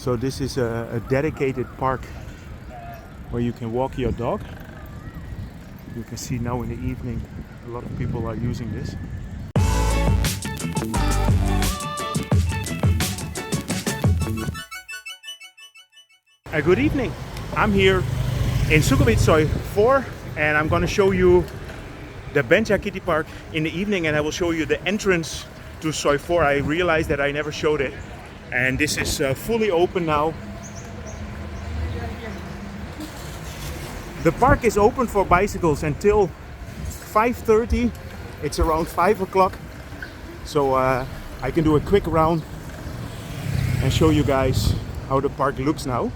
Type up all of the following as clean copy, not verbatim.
So this is a dedicated park where you can walk your dog. You can see now in the evening a lot of people are using this. Good evening. I'm here in Sukhumvit Soi 4 and I'm going to show you the Benjakitti Park in the evening, and I will show you the entrance to Soi 4. I realized that I never showed it, and this is fully open now. The park is open for bicycles until 5:30. It's around 5 o'clock, so I can do a quick round and show you guys how the park looks now.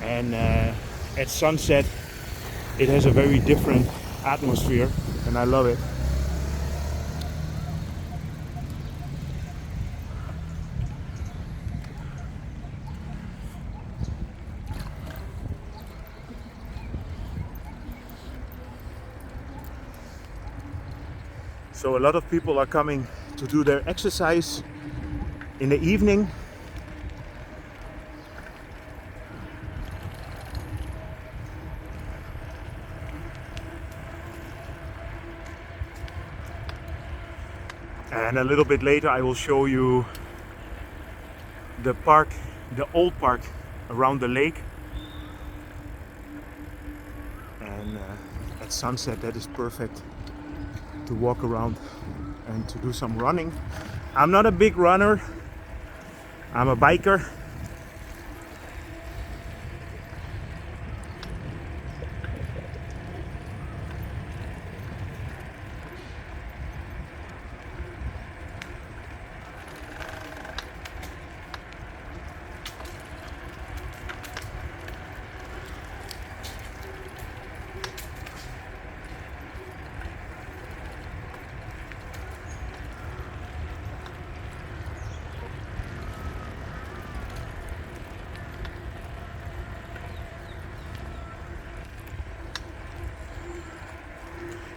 And at sunset it has a very different atmosphere and I love it. So a lot of people are coming to do their exercise in the evening. And a little bit later I will show you the park, the old park around the lake. And at sunset that is perfect to walk around and to do some running. I'm not a big runner, I'm a biker.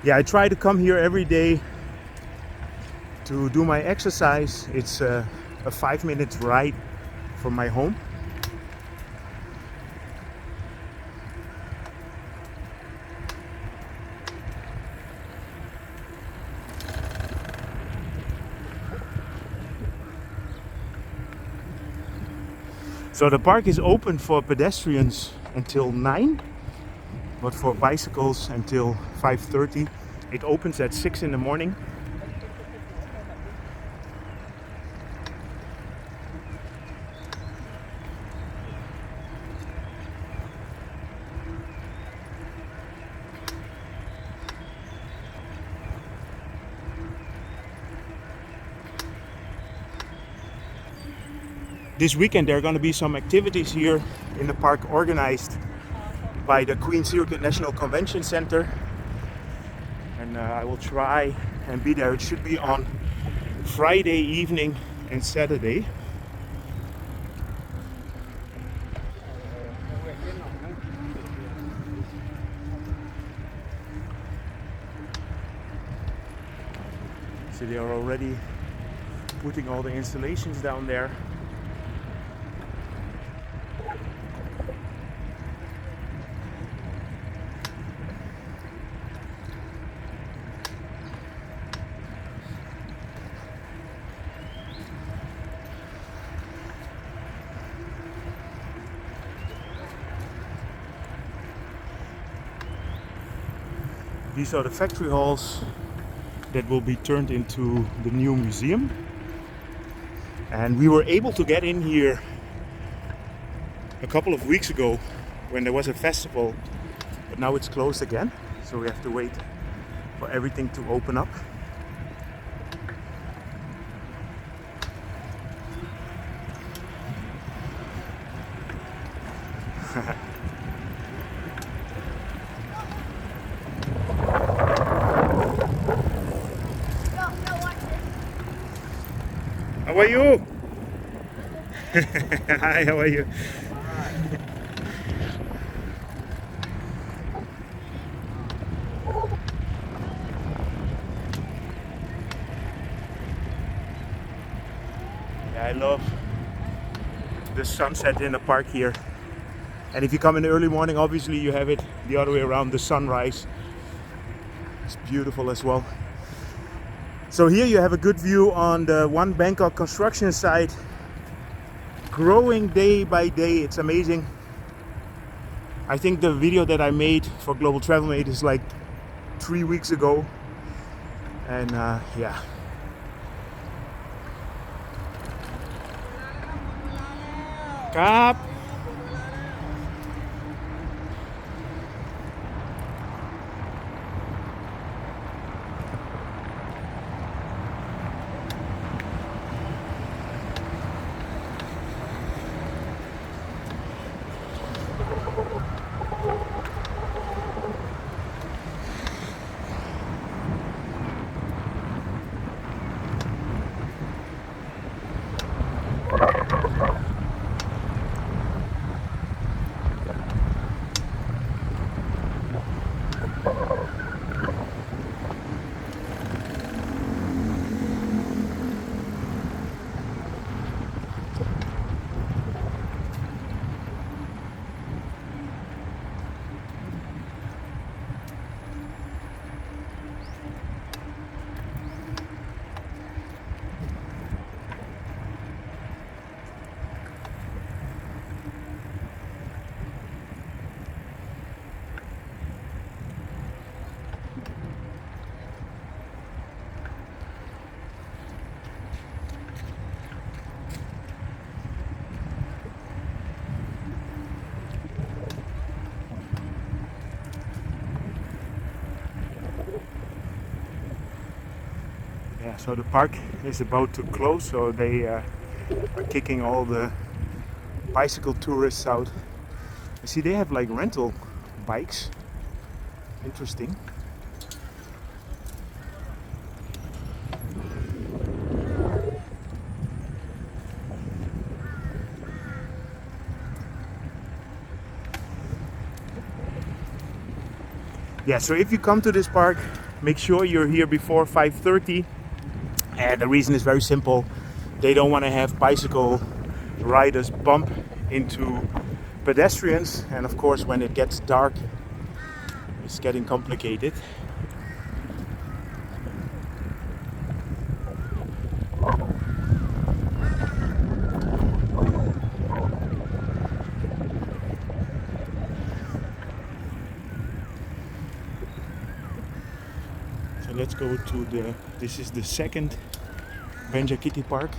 Yeah, I try to come here every day to do my exercise. It's a 5-minute ride from my home. So the park is open for pedestrians until 9. But for bicycles until 5:30. It opens at 6 in the morning. This weekend there are going to be some activities here in the park organized by the Queen's Circuit National Convention Center, and I will try and be there. It should be on Friday evening and Saturday. So they are already putting all the installations down there. These are the factory halls that will be turned into the new museum. And we were able to get in here a couple of weeks ago when there was a festival, but now it's closed again. So we have to wait for everything to open up. How are you? Hi, how are you? Yeah, I love the sunset in the park here. And if you come in the early morning, obviously you have it the other way around, the sunrise. It's beautiful as well. So here you have a good view on the One Bangkok construction site, growing day by day. It's amazing. I think the video that I made for Global Travel Mate is like 3 weeks ago. And yeah. Kap. Yeah, so the park is about to close, so they are kicking all the bicycle tourists out. You see, they have like rental bikes. Interesting. Yeah, so if you come to this park, make sure you're here before 5:30. And the reason is very simple. They don't want to have bicycle riders bump into pedestrians. And of course, when it gets dark, it's getting complicated. So let's go to this is the second Benjakitti Park.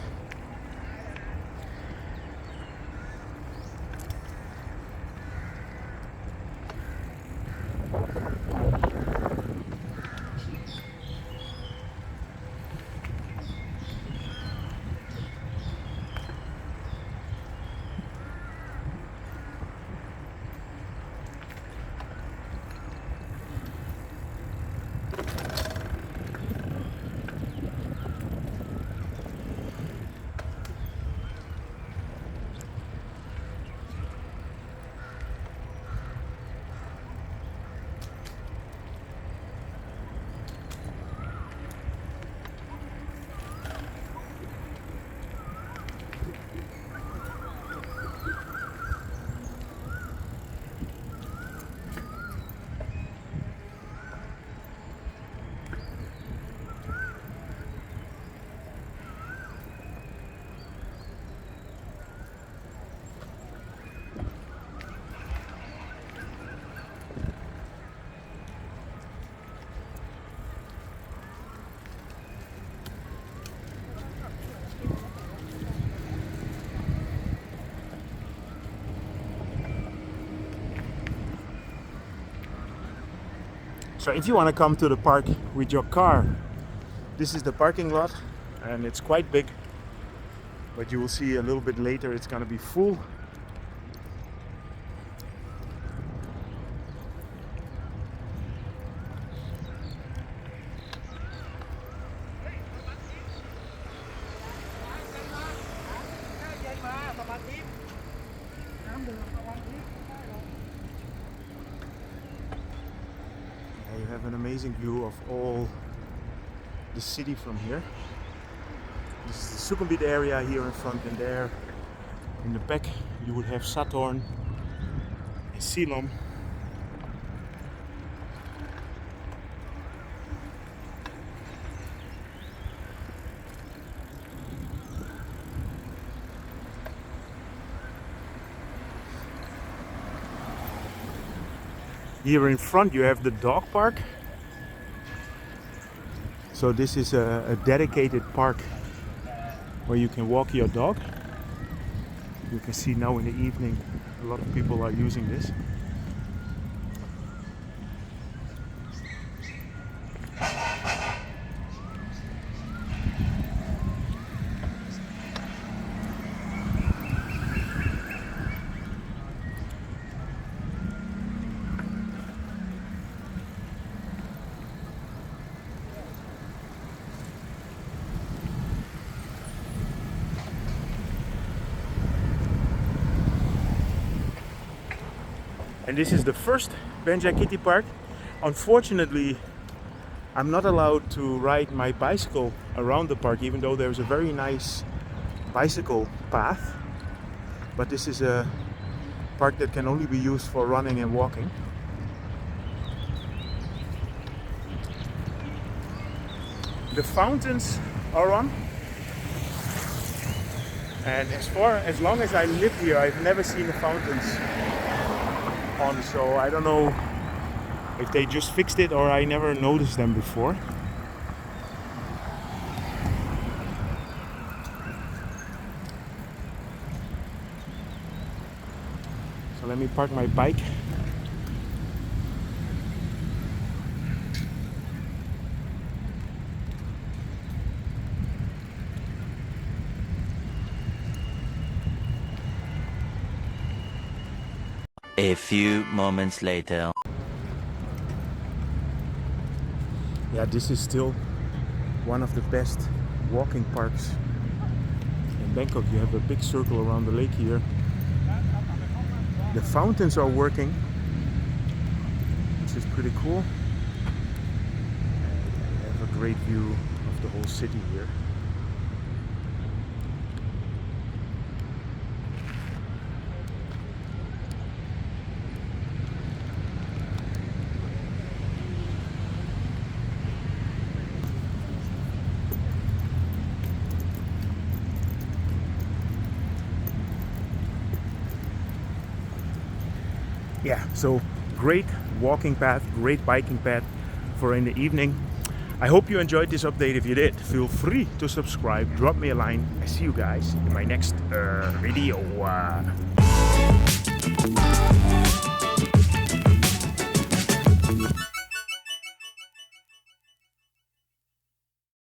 So if you want to come to the park with your car, this is the parking lot, and it's quite big, but you will see a little bit later it's going to be full. You have an amazing view of all the city from here. This is the Sukhumvit area here in front, and there In the back you would have Saturn and Ceylon. Here in front you have the dog park. So this is a dedicated park where you can walk your dog. You can see now in the evening a lot of people are using this. And this is the first Benjakitti Park. Unfortunately, I'm not allowed to ride my bicycle around the park, even though there's a very nice bicycle path. But this is a park that can only be used for running and walking. The fountains are on. And as long as I live here, I've never seen the fountains on, so I don't know if they just fixed it or I never noticed them before. So let me park my bike. A few moments later. Yeah, this is still one of the best walking parks in Bangkok. You have a big circle around the lake here. The fountains are working, which is pretty cool. And I have a great view of the whole city here. Yeah, so great walking path, great biking path for in the evening. I hope you enjoyed this update. If you did, feel free to subscribe, drop me a line. I see you guys in my next video.